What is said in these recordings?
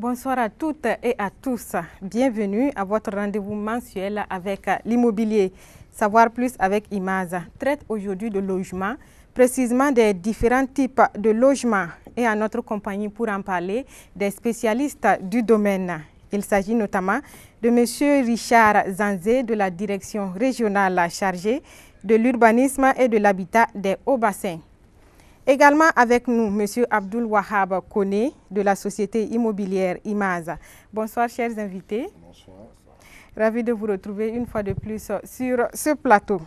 Bonsoir à toutes et à tous. Bienvenue à votre rendez-vous mensuel avec l'immobilier. Savoir plus avec Imaza traite aujourd'hui de logement, précisément des différents types de logements. Et à notre compagnie pour en parler, des spécialistes du domaine. Il s'agit notamment de M. Richard Zanzé de la direction régionale chargée de l'urbanisme et de l'habitat des Hauts-Bassins. Également avec nous, M. Abdul Wahab Kone de la société immobilière Imaza. Bonsoir, chers invités. Bonsoir. Ravi de vous retrouver une fois de plus sur ce plateau.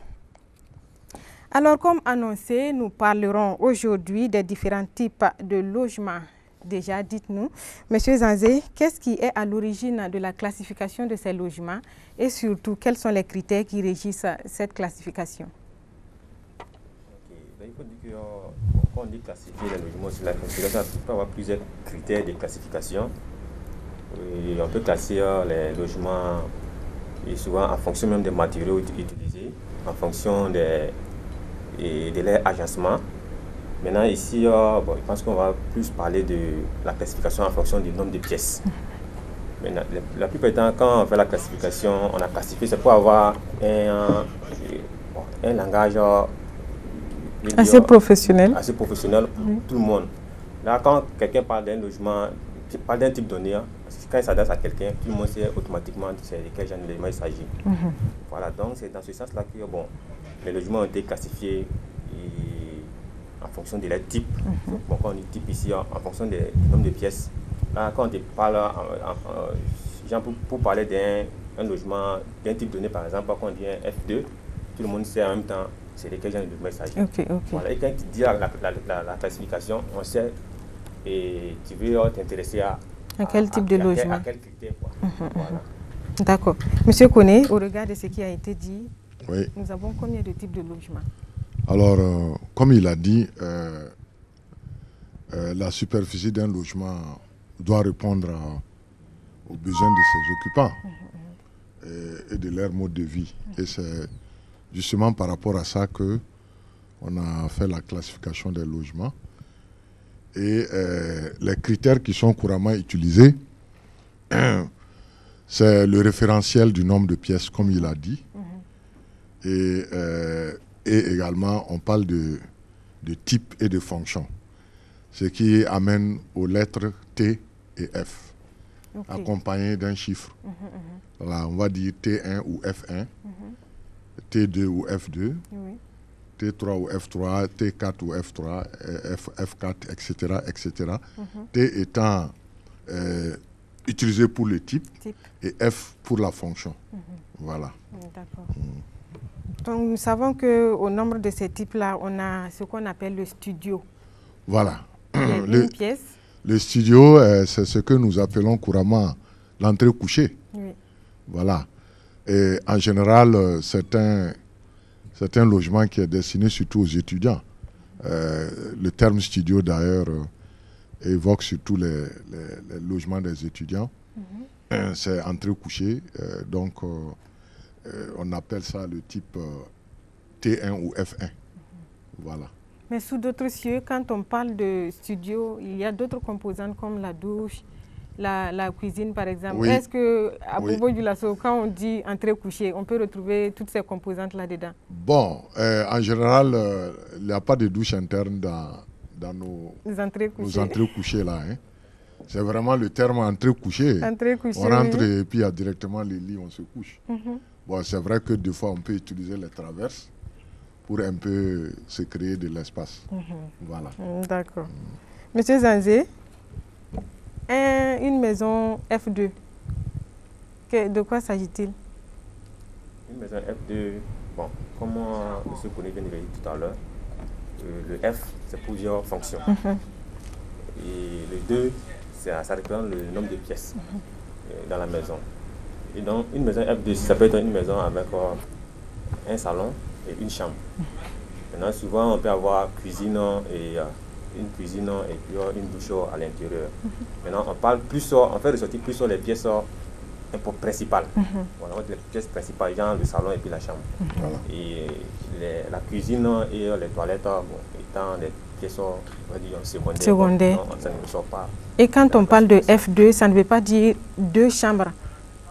Alors, comme annoncé, nous parlerons aujourd'hui des différents types de logements. Déjà, dites-nous, M. Zanzé, qu'est-ce qui est à l'origine de la classification de ces logements et surtout, quels sont les critères qui régissent cette classification? Il faut dire que quand on dit classifier les logements sur la classification, il peut y avoir plusieurs critères de classification. Et on peut classer les logements et souvent en fonction même des matériaux utilisés, en fonction de leur agencement. Maintenant ici, je pense qu'on va plus parler de la classification en fonction du nombre de pièces. Maintenant, la plupart du temps, quand on fait la classification, on a classifié, c'est pour avoir un langage assez professionnel. Assez professionnel pour tout le monde. Là, quand quelqu'un parle d'un logement, parle d'un type donné, quand il s'adresse à quelqu'un, tout le monde sait automatiquement de quel genre de logement il s'agit. Voilà, donc c'est dans ce sens-là que les logements ont été classifiés en fonction de leur type. Quand on dit type ici, en fonction du nombre de pièces. Là, quand on parle, pour parler d'un logement, d'un type donné, par exemple, quand on dit un F2, tout le monde sait en même temps c'est de quel genre de logement il s'agit. Voilà, et quand tu dis la classification, on sait et tu veux t'intéresser à quel type de logement. À quel critère. Voilà. D'accord. Monsieur Kone, au regard de ce qui a été dit, oui. Nous avons combien de types de logements? Alors, comme il a dit, la superficie d'un logement doit répondre aux besoins de ses occupants et de leur mode de vie. Et c'est justement par rapport à ça qu'on a fait la classification des logements. Et les critères qui sont couramment utilisés, c'est le référentiel du nombre de pièces, comme il a dit. Et également, on parle de type et de fonction, ce qui amène aux lettres T et F, accompagnées d'un chiffre. Voilà, on va dire T1 ou F1. T2 ou F2, T3 ou F3, T4 ou F3, F4, etc. etc. T étant utilisé pour le type et F pour la fonction. Voilà. D'accord. Donc nous savons qu'au nombre de ces types-là, on a ce qu'on appelle le studio. Voilà. Une pièce. Le studio, c'est ce que nous appelons couramment l'entrée couchée. Voilà. Et en général, c'est un logement qui est destiné surtout aux étudiants. Le terme studio, d'ailleurs, évoque surtout les logements des étudiants. C'est entrée couchée, donc on appelle ça le type T1 ou F1. Voilà. Mais sous d'autres cieux, quand on parle de studio, il y a d'autres composantes comme la douche, la cuisine, par exemple. Oui. Est-ce qu'à Bobo du Lasso, quand on dit entrée couchée, on peut retrouver toutes ces composantes là-dedans? Bon, en général, il n'y a pas de douche interne dans nos entrées couchées là. Hein. C'est vraiment le terme entrée couchée. On rentre et puis il y a directement les lits, on se couche. Bon, c'est vrai que des fois, on peut utiliser les traverses pour un peu se créer de l'espace. Voilà. D'accord. Monsieur Zanzé, une maison F2, de quoi s'agit-il? Une maison F2, bon, comme M. Kone vient de le dire tout à l'heure, le F, c'est plusieurs fonctions. Et le 2, ça représente le nombre de pièces dans la maison. Et donc, une maison F2, ça peut être une maison avec un salon et une chambre. Maintenant, souvent, on peut avoir cuisine et une cuisine et puis une douche à l'intérieur. Maintenant, on parle plus, on fait ressortir plus sur les pièces principales. Voilà, les pièces principales, genre le salon et puis la chambre. Voilà. Et la cuisine et les toilettes, bon, étant des pièces, on va dire, secondaires. Non, ça ne sort pas. Et quand on parle de F2, ça ne veut pas dire 2 chambres.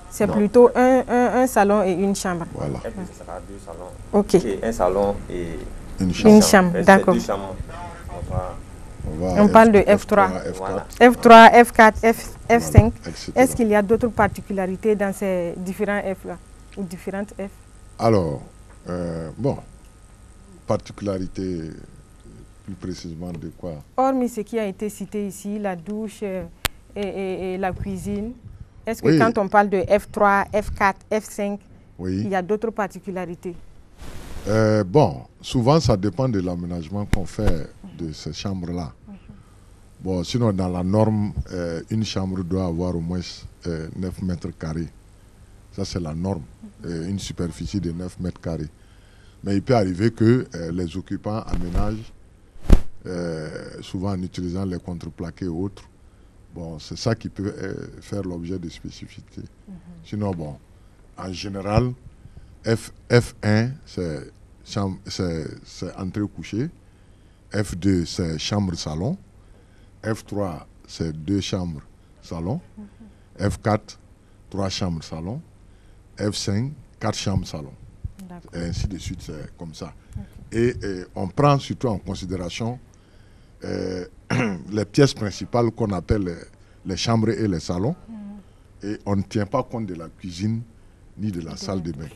C'est plutôt un salon et une chambre. Voilà. F2, ça sera 2 salons. Ok. Et un salon et Une chambre, d'accord. 2 chambres. On parle de F3. F3, F4, F5. Est-ce qu'il y a d'autres particularités dans ces différents F-là ou différentes F? Alors, bon, particularité plus précisément de quoi? Hormis ce qui a été cité ici, la douche et la cuisine, est-ce que quand on parle de F3, F4, F5, il y a d'autres particularités? Bon, souvent ça dépend de l'aménagement qu'on fait de ces chambres-là. Bon, sinon dans la norme, une chambre doit avoir au moins 9 mètres carrés. Ça c'est la norme, une superficie de 9 mètres carrés. Mais il peut arriver que les occupants aménagent, souvent en utilisant les contreplaqués et autres. Bon, c'est ça qui peut faire l'objet de spécificité. Sinon, bon, en général, F1, c'est entrée-couchée. F2, c'est chambre-salon. F3, c'est 2 chambres-salon. F4, 3 chambres-salon. F5, 4 chambres-salon. Et ainsi de suite, c'est comme ça. Et on prend surtout en considération les pièces principales qu'on appelle les chambres et les salons. Et on ne tient pas compte de la cuisine ni de la salle de bain.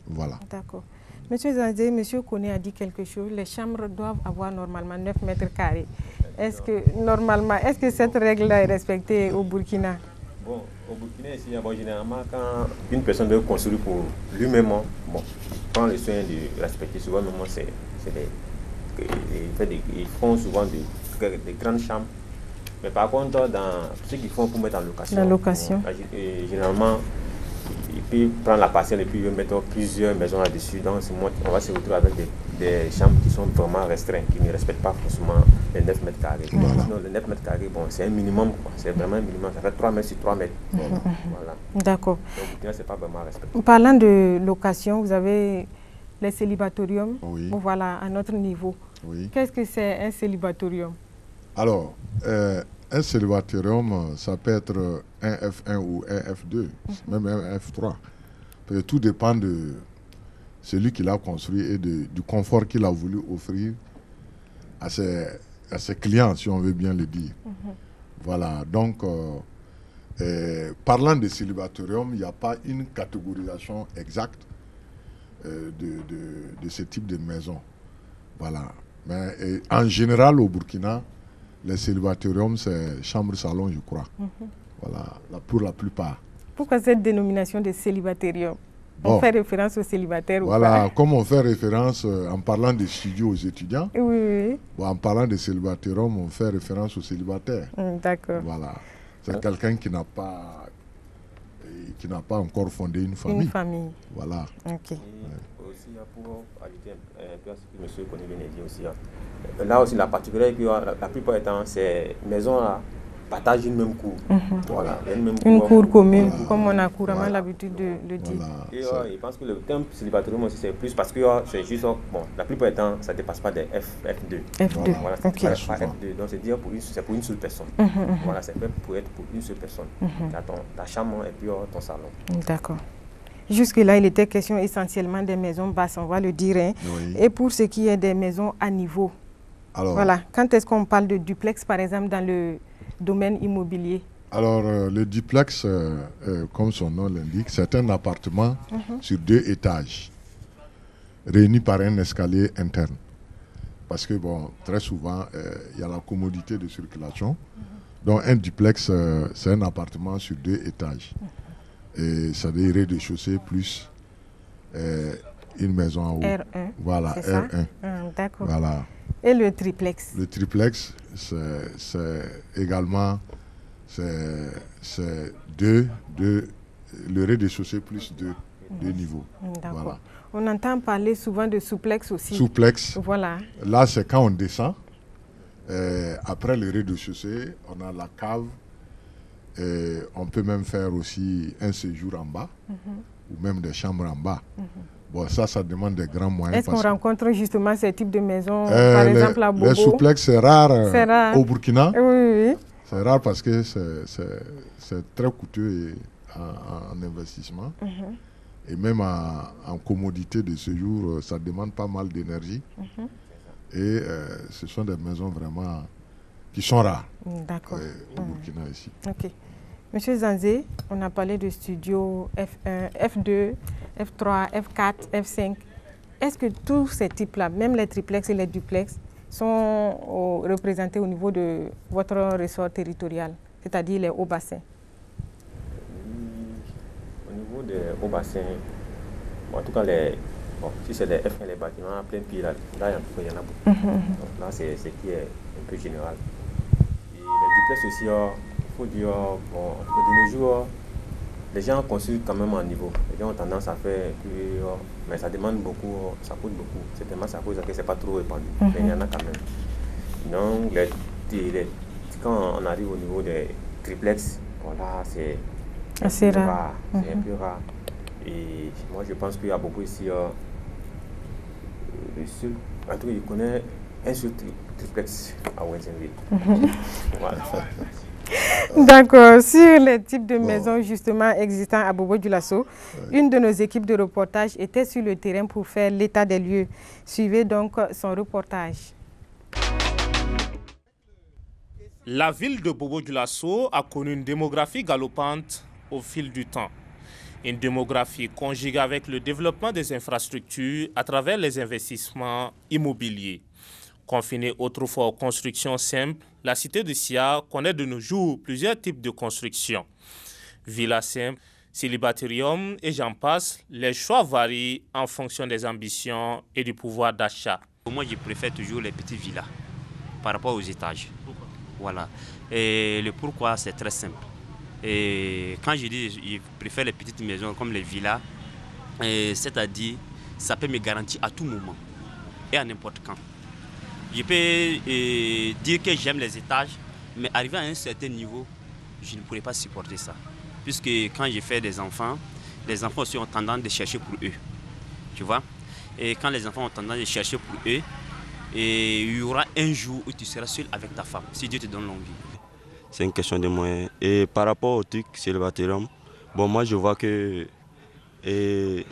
Voilà. D'accord. Monsieur Zanzé, Monsieur Koné a dit quelque chose. Les chambres doivent avoir normalement 9 mètres carrés. Est-ce que cette règle-là est respectée au Burkina? Bon, au Burkina, ici, bon, généralement, quand une personne veut construire pour lui-même, bon, prend le soin de respecter souvent, ils font souvent des grandes chambres. Mais par contre, dans ce qu'ils font pour mettre en location, bon, généralement, ils peuvent prendre la parcelle et puis mettre plusieurs maisons là-dessus. Donc, on va se retrouver avec des chambres qui sont vraiment restreintes, qui ne respectent pas forcément les 9 mètres carrés. Voilà. Sinon, les 9 mètres carrés, bon, c'est un minimum, c'est vraiment un minimum. Ça fait 3 mètres sur 3 mètres. Voilà. D'accord. Donc, c'est pas vraiment respecté. Parlant de location, vous avez les célibatoriums. Voilà, à notre niveau. Qu'est-ce que c'est un célibatorium? Alors, un célibatorium, ça peut être un F1 ou un F2, même un F3. Tout dépend de celui qui l'a construit et du confort qu'il a voulu offrir à ses clients, si on veut bien le dire. Voilà, donc, parlant de célibatorium, il n'y a pas une catégorisation exacte de ce type de maison. Voilà. Mais en général, au Burkina, les célibatoriums, c'est chambre-salon, je crois. Voilà, pour la plupart. Pourquoi cette dénomination de célibatorium? On fait référence aux célibataires ou pas? Voilà, comme on fait référence en parlant des studios aux étudiants, en parlant de célibatorium, on fait référence aux célibataires. D'accord. Voilà, c'est quelqu'un qui n'a pas encore fondé une famille. Une famille. Voilà. Ok. Aussi, pour ajouter un peu à ce que M. Koné vient de dire aussi, là aussi, la particularité, la plupart du temps, ces maisons-là partagent une même cour. Voilà, une cour commune, comme on a couramment l'habitude de le dire. Et je pense que le terme célibatorium aussi, c'est plus parce que c'est juste, bon, la plupart du temps, ça ne dépasse pas des F2. F2. Voilà, ça ne dépasse pas F2. Donc, c'est dire c'est pour une seule personne. Voilà, c'est fait pour être pour une seule personne. Tu as ta chambre et puis ton salon. D'accord. Jusque-là, il était question essentiellement des maisons basses, on va le dire. Hein. Et pour ce qui est des maisons à niveau, alors, voilà, quand est-ce qu'on parle de duplex, par exemple, dans le domaine immobilier? Alors, le duplex, comme son nom l'indique, c'est un appartement sur 2 étages, réunis par un escalier interne. Parce que, bon, très souvent, il y a la commodité de circulation. Donc, un duplex, c'est un appartement sur 2 étages. Et ça veut dire rez-de-chaussée plus une maison en haut. R1. Voilà, R1. D'accord. Voilà. Et le triplex? Le triplex, c'est également le rez-de-chaussée plus 2 niveaux. D'accord. Voilà. On entend parler souvent de souplex aussi. Souplex. Voilà. Là, c'est quand on descend. Après le rez-de-chaussée, on a la cave Et on peut même faire aussi un séjour en bas, ou même des chambres en bas. Bon, ça demande des grands moyens. Est-ce qu'on rencontre justement ces types de maisons, par exemple à Bobo? Les souplex, c'est rare, au Burkina. Oui. C'est rare parce que c'est très coûteux en investissement. Et même en commodité de séjour, ça demande pas mal d'énergie. Et ce sont des maisons vraiment qui sont rares au Burkina ici. Ok. Monsieur Zanzé, on a parlé de studios F1, F2, F3, F4, F5. Est-ce que tous ces types-là, même les triplex et les duplex, sont représentés au niveau de votre ressort territorial, c'est-à-dire les hauts bassins? Au niveau des hauts bassins, en tout cas, si c'est les F1, les bâtiments à plein pied, là il y en a beaucoup. Donc là, c'est ce qui est un peu général. Et les duplex aussi, il faut dire, bon, de nos jours, les gens construisent quand même en niveau. Les gens ont tendance à faire plus, mais ça demande beaucoup, ça coûte beaucoup. Certainement, ça cause que ce n'est pas trop répandu, mais il y en a quand même. Donc, quand on arrive au niveau des triplex, voilà, c'est assez rare. C'est un peu rare. Et moi, je pense qu'il y a beaucoup ici, en tout cas, je connais un seul triplex à Wenzingville. Voilà. D'accord. Sur les types de maisons justement existants à Bobo-Dioulasso, une de nos équipes de reportage était sur le terrain pour faire l'état des lieux. Suivez donc son reportage. La ville de Bobo-Dioulasso a connu une démographie galopante au fil du temps. Une démographie conjuguée avec le développement des infrastructures à travers les investissements immobiliers. Confinée autrefois aux constructions simples, la cité de Sia connaît de nos jours plusieurs types de constructions. Villa simple, célibatarium et j'en passe, les choix varient en fonction des ambitions et du pouvoir d'achat. Moi, je préfère toujours les petites villas par rapport aux étages. Pourquoi? Voilà. Et le pourquoi, c'est très simple. Et quand je dis je préfère les petites maisons comme les villas, c'est-à-dire ça peut me garantir à tout moment et à n'importe quand. Je peux dire que j'aime les étages, mais arrivé à un certain niveau, je ne pourrais pas supporter ça. Puisque quand je fais des enfants, les enfants aussi ont tendance de chercher pour eux. Tu vois? Et quand les enfants ont tendance de chercher pour eux, et il y aura un jour où tu seras seul avec ta femme, si Dieu te donne longue vie. C'est une question de moyens. Et par rapport au truc célibataire, bon, moi je vois que c'est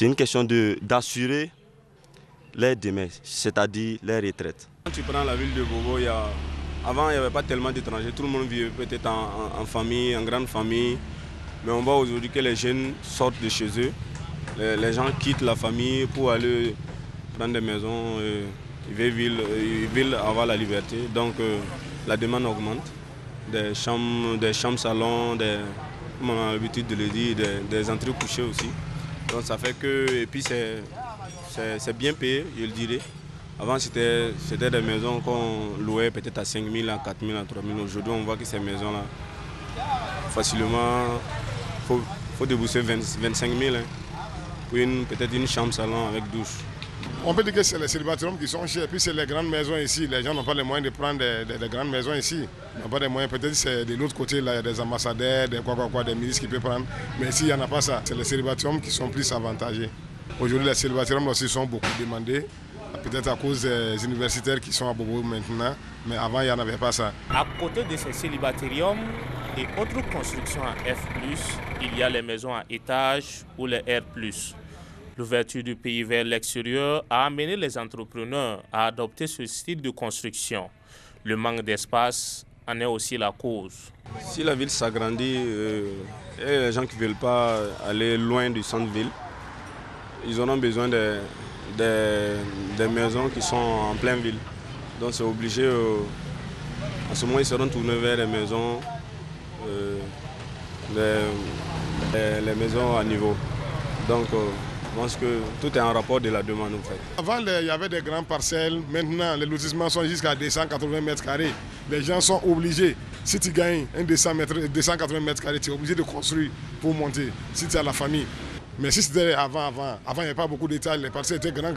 une question d'assurer leur demain, c'est-à-dire leur retraite. Quand tu prends la ville de Bobo, avant il n'y avait pas tellement d'étrangers, tout le monde vivait peut-être en famille, en grande famille. Mais on voit aujourd'hui que les jeunes sortent de chez eux, les gens quittent la famille pour aller prendre des maisons, ils veulent avoir la liberté. Donc la demande augmente, des chambres salons, comme on a l'habitude de le dire, des entrées couchées aussi. Donc ça fait que, et puis c'est bien payé, je le dirais. Avant c'était des maisons qu'on louait peut-être à 5 000, à 4 000, à 3 000. Aujourd'hui on voit que ces maisons-là, facilement, faut débourser 25 000 pour peut-être une chambre salon avec douche. On peut dire que c'est les célibataires qui sont chers, puis c'est les grandes maisons ici. Les gens n'ont pas les moyens de prendre des grandes maisons ici. Ils n'ont pas les moyens, peut-être c'est de l'autre côté, là, il y a des ambassadeurs, des ministres qui peuvent prendre. Mais ici, il n'y en a pas ça. C'est les célibataires qui sont plus avantagés. Aujourd'hui, les célibataires aussi sont beaucoup demandés, peut-être à cause des universitaires qui sont à Bobo maintenant. Mais avant, il n'y en avait pas ça. À côté de ces célibatariums et autres constructions à F+, il y a les maisons à étages ou les R+. L'ouverture du pays vers l'extérieur a amené les entrepreneurs à adopter ce style de construction. Le manque d'espace en est aussi la cause. Si la ville s'agrandit, et les gens qui ne veulent pas aller loin du centre-ville, ils auront besoin des maisons qui sont en pleine ville. Donc c'est obligé, en ce moment ils seront tournés vers les maisons, les maisons à niveau. Donc je pense que tout est en rapport de la demande en fait. Avant, il y avait des grandes parcelles. Maintenant, les lotissements sont jusqu'à 280 mètres carrés. Les gens sont obligés. Si tu gagnes 280 mètres carrés, tu es obligé de construire pour monter, si tu as la famille. Mais si c'était avant, il n'y avait pas beaucoup d'étages. Les parcelles étaient grands.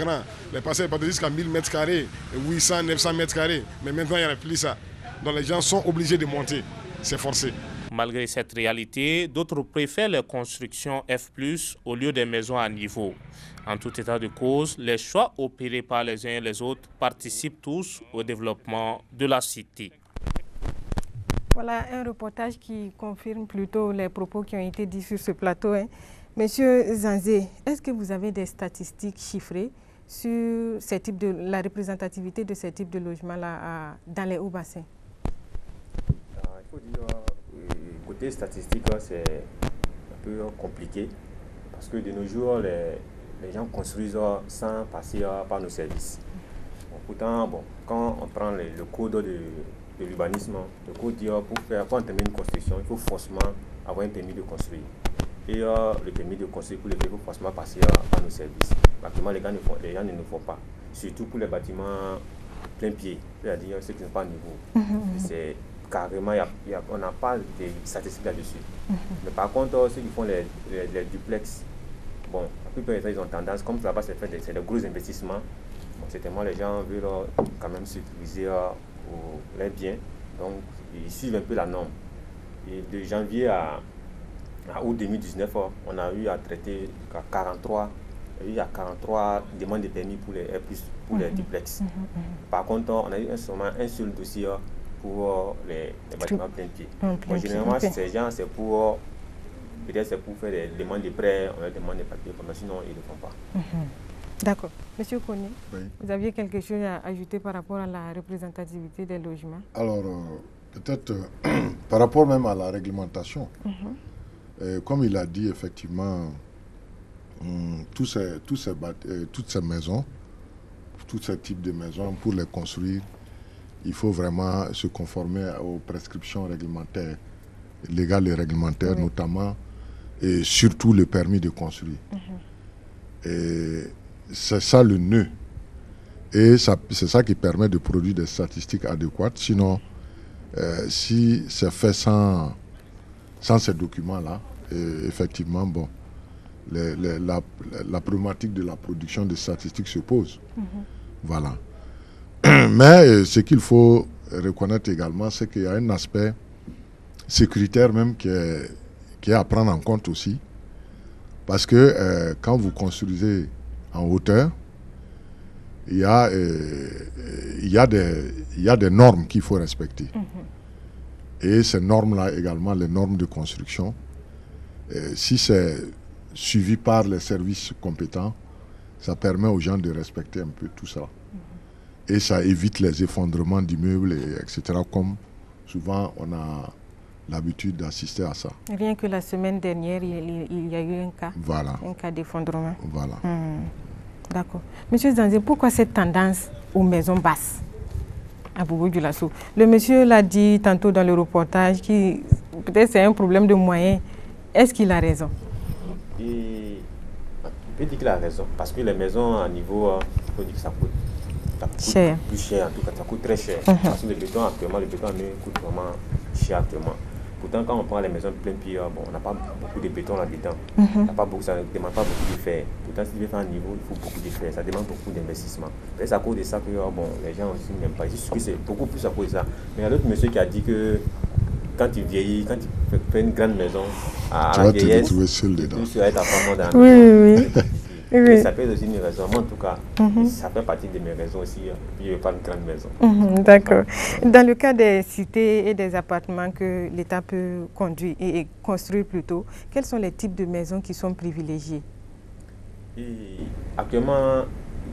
Les parcelles étaient jusqu'à 1000 mètres carrés, 800, 900 mètres carrés. Mais maintenant, il n'y a plus ça. Donc les gens sont obligés de monter. c'est forcé. Malgré cette réalité, d'autres préfèrent les constructions F+, au lieu des maisons à niveau. En tout état de cause, les choix opérés par les uns et les autres participent tous au développement de la cité. Voilà un reportage qui confirme plutôt les propos qui ont été dits sur ce plateau. Monsieur Zanzé, est-ce que vous avez des statistiques chiffrées sur la représentativité de ces types de logements-là dans les hauts bassins? Il faut dire, côté statistique, c'est un peu compliqué parce que de nos jours, les gens construisent sans passer par nos services. Bon, pourtant, quand on prend le code de l'urbanisme, le code dit pour entamer une construction, il faut forcément avoir un permis de construire. Et le permis de construire pour les il faut forcément passer par nos services. Actuellement, les gens ne le font pas, surtout pour les bâtiments plein pied, c'est-à-dire ceux qui ne sont pas à niveau. C'est carrément, on n'a pas de statistiques là-dessus. Mais par contre, ceux qui font les duplex, bon, la plupart des gens ils ont tendance, comme là-bas c'est des gros investissements, certainement les gens veulent quand même sécuriser les biens, donc ils suivent un peu la norme. Et de janvier à août 2019, on a eu à traiter 43 demandes de permis pour les duplex. Par contre, on a eu seulement un seul dossier pour les bâtiments plein pied. Généralement, ces gens, c'est pour faire des demandes de prêts, on leur demande des papiers, mais sinon, ils ne le font pas. D'accord. Monsieur Koné, oui. Vous aviez quelque chose à ajouter par rapport à la représentativité des logements? Alors, peut-être par rapport même à la réglementation, comme il a dit, effectivement, toutes ces maisons, tous ces types de maisons, pour les construire, il faut vraiment se conformer aux prescriptions réglementaires, légales et réglementaires, notamment, et surtout le permis de construire. Et c'est ça le nœud. Et c'est ça qui permet de produire des statistiques adéquates. Sinon, si c'est fait sans ces documents-là, effectivement, bon, la problématique de la production de statistiques se pose. Voilà. Mais ce qu'il faut reconnaître également, c'est qu'il y a un aspect sécuritaire même qui est à prendre en compte aussi. Parce que quand vous construisez en hauteur, il y a des normes qu'il faut respecter. Et ces normes-là également, les normes de construction, si c'est suivi par les services compétents, ça permet aux gens de respecter un peu tout ça. Et ça évite les effondrements d'immeubles, etc., comme souvent on a l'habitude d'assister à ça. Rien que la semaine dernière, il y a eu un cas d'effondrement. Voilà. D'accord. Monsieur Zanzé, pourquoi cette tendance aux maisons basses à Bobo-Dioulasso? Le monsieur l'a dit tantôt dans le reportage, peut-être c'est un problème de moyens. Est-ce qu'il a raison? Il peut dire qu'il a raison, parce que les maisons à niveau, il faut dire que ça coûte cher. Plus cher, en tout cas, ça coûte très cher. Parce que le béton actuellement coûte vraiment cher actuellement. Pourtant, quand on prend les maisons plein pied, on n'a pas beaucoup de béton là-dedans. Ça ne demande pas beaucoup de fer. Pourtant, si tu veux faire un niveau, il faut beaucoup de fer. Ça demande beaucoup d'investissement. C'est à cause de ça que les gens aussi n'aiment pas. C'est beaucoup plus à cause de ça. Mais il y a l'autre monsieur qui a dit que quand tu vieillis, quand tu fais une grande maison, à la vieillesse, tu seras ta femme dans la maison. Oui. Ça peut être aussi une raison. Moi, en tout cas, ça fait partie de mes raisons aussi. Puis je veux pas une grande maison. D'accord. Dans le cas des cités et des appartements que l'État peut conduire et construire plutôt, quels sont les types de maisons qui sont privilégiés? Actuellement,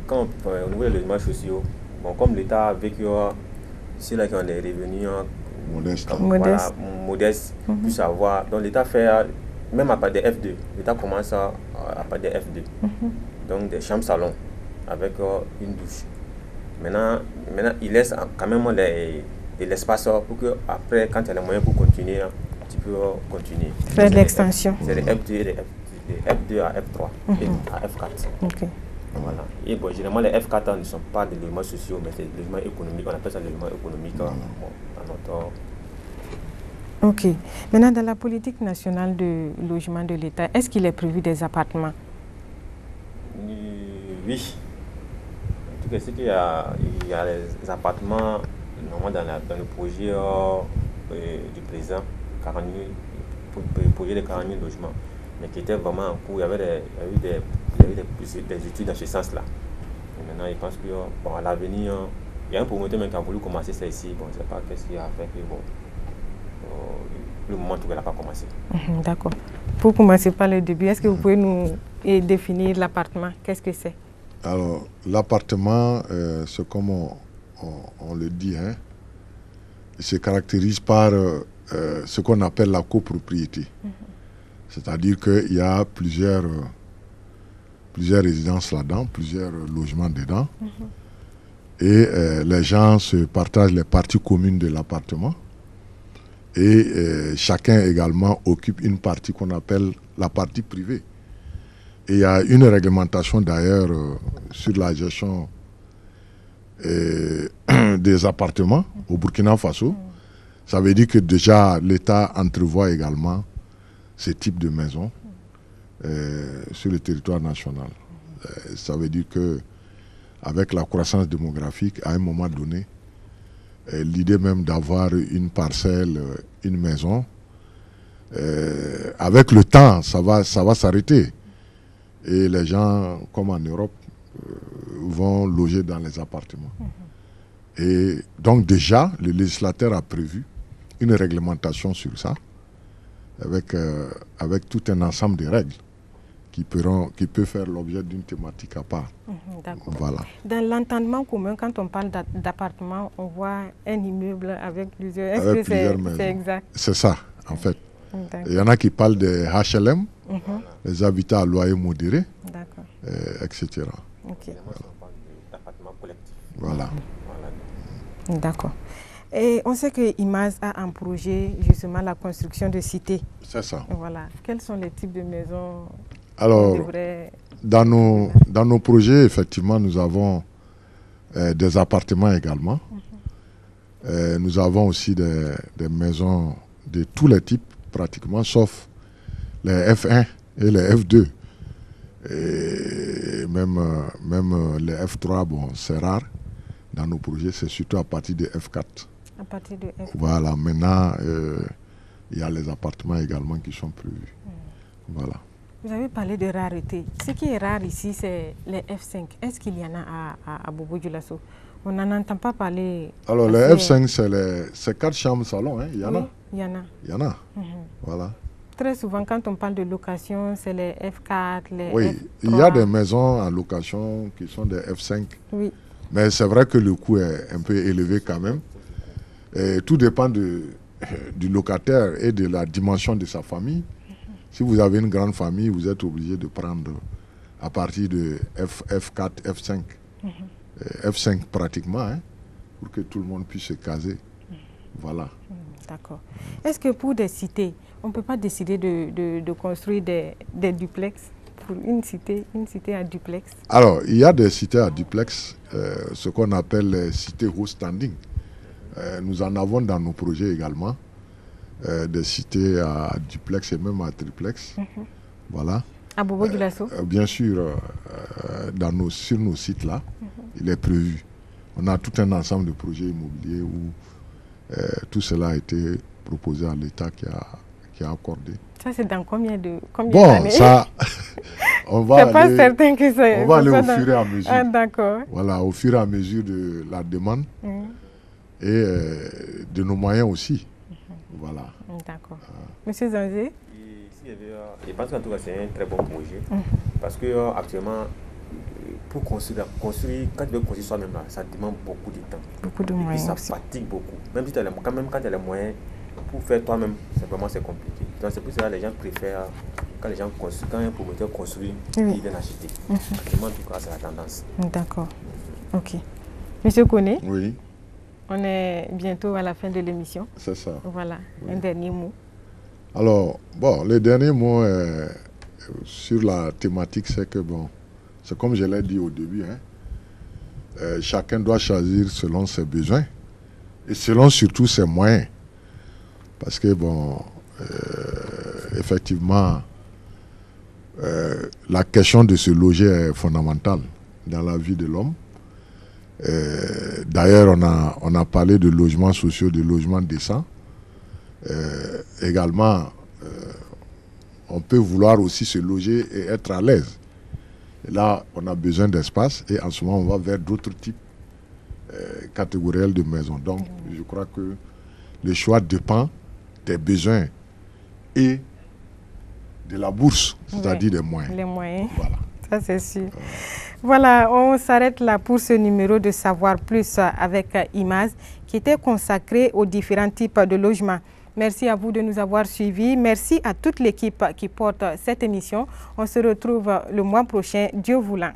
au niveau des logements sociaux, comme l'État avec ceux-là qui ont des revenus modestes, puissent avoir. Donc l'État fait, même à part des F2, l'État commence à part des F2. Donc des chambres salons avec une douche. Maintenant, il laisse quand même de l'espace pour que après, quand il y a les moyens pour continuer, tu peux continuer. Faire de l'extension. C'est les F2 et les F2 à F3 et à F4. Voilà. Et généralement, les F4 ne sont pas des logements sociaux, mais c'est des logements économiques. On appelle ça des logements économiques dans notre... Ok. Maintenant, dans la politique nationale de logement de l'État, est-ce qu'il est prévu des appartements? Oui. En tout cas, c'est qu'il y a les appartements, normalement dans le projet du président, 40 000, pour le projet de 40 000 logements, mais qui était vraiment en cours. Il y avait des études dans ce sens-là. Et maintenant, je pense que bon, à l'avenir, il y a un promoteur même qui a voulu commencer ça ici. Bon, je ne sais pas qu'est-ce qu'il a fait. Que, bon, le moment où elle n'a pas commencé. D'accord. Pour commencer par le début, est-ce que vous pouvez nous définir l'appartement? Qu'est-ce que c'est? Alors, l'appartement, c'est comme on le dit, hein, il se caractérise par ce qu'on appelle la copropriété. C'est-à-dire qu'il y a plusieurs résidences là-dedans, plusieurs logements dedans. Et les gens se partagent les parties communes de l'appartement. Et chacun également occupe une partie qu'on appelle la partie privée. Et il y a une réglementation d'ailleurs sur la gestion des appartements au Burkina Faso. Ça veut dire que déjà l'État entrevoit également ce type de maisons sur le territoire national. Ça veut dire que avec la croissance démographique, à un moment donné, l'idée même d'avoir une parcelle, une maison, avec le temps, ça va s'arrêter. Et les gens, comme en Europe, vont loger dans les appartements. Et donc déjà, le législateur a prévu une réglementation sur ça, avec tout un ensemble de règles qui peut faire l'objet d'une thématique à part. D'accord. Voilà. Dans l'entendement commun, quand on parle d'appartement, on voit un immeuble avec plusieurs... Avec plusieurs maisons. C'est exact? C'est ça, en fait. Il y en a qui parlent des HLM, les habitats à loyer modéré, etc. Okay. Voilà. D'accord. Et on sait que IMAZ a un projet, justement, la construction de cités. C'est ça. Voilà. Quels sont les types de maisons? Alors, dans nos projets, effectivement, nous avons des appartements également. Nous avons aussi des maisons de tous les types, pratiquement, sauf les F1 et les F2. Et même les F3, bon, c'est rare. Dans nos projets, c'est surtout à partir de F4. À partir de F4. Voilà, maintenant, il y a les appartements également qui sont prévus. Voilà. Vous avez parlé de rareté. Ce qui est rare ici, c'est les F5. Est-ce qu'il y en a à Bobo-Dioulasso? On n'en entend pas parler. Alors, les F5, c'est 4 chambres salon, hein? Il y en a. Il y en a. Il y en a. Voilà. Très souvent, quand on parle de location, c'est les F4, les oui, F3. Il y a des maisons en location qui sont des F5. Oui. Mais c'est vrai que le coût est un peu élevé quand même. Et tout dépend du locataire et de la dimension de sa famille. Si vous avez une grande famille, vous êtes obligé de prendre à partir de F4, F5. F5 pratiquement, hein, pour que tout le monde puisse se caser. Voilà. D'accord. Est-ce que pour des cités, on ne peut pas décider de construire des duplex pour une cité à duplex? Alors, il y a des cités à duplex, ce qu'on appelle les cités haut standing. Nous en avons dans nos projets également, des cités à duplex et même à triplex. Voilà. À Bobo-Dioulasso? Bien sûr, sur nos sites là, il est prévu. On a tout un ensemble de projets immobiliers où tout cela a été proposé à l'État qui a accordé. Ça, c'est dans combien d'années? Bon, ça, on va aller, pas certain que ça, on va aller au fur et à mesure. Ah, d'accord. Voilà, au fur et à mesure de la demande et de nos moyens aussi. Voilà. D'accord. Monsieur Zanzé? Je pense qu'en tout cas, c'est un très bon projet. Parce que actuellement, pour construire, quand tu veux construire soi-même, ça demande beaucoup de temps. Beaucoup de moyens. Et puis ça fatigue beaucoup. Même si quand tu as les moyens, pour faire toi-même, c'est compliqué. Donc c'est pour cela que les gens préfèrent, quand un promoteur construit, ils viennent acheter. Actuellement, en tout cas, c'est la tendance. D'accord. Ok. Monsieur Koné? Oui. On est bientôt à la fin de l'émission. C'est ça. Voilà, un dernier mot. Alors, bon, le dernier mot sur la thématique, c'est que, bon, c'est comme je l'ai dit au début, hein, chacun doit choisir selon ses besoins et selon surtout ses moyens. Parce que, bon, effectivement, la question de se loger est fondamentale dans la vie de l'homme. D'ailleurs, on a parlé de logements sociaux, de logements décents. également, on peut vouloir aussi se loger et être à l'aise. Et là, on a besoin d'espace et en ce moment, on va vers d'autres types catégoriels de maisons. Donc, je crois que le choix dépend des besoins et de la bourse, c'est-à-dire des moyens. Les moyens. Voilà. Ça, c'est sûr. Voilà, on s'arrête là pour ce numéro de Savoir Plus avec Imaz, qui était consacré aux différents types de logements. Merci à vous de nous avoir suivis. Merci à toute l'équipe qui porte cette émission. On se retrouve le mois prochain, Dieu voulant.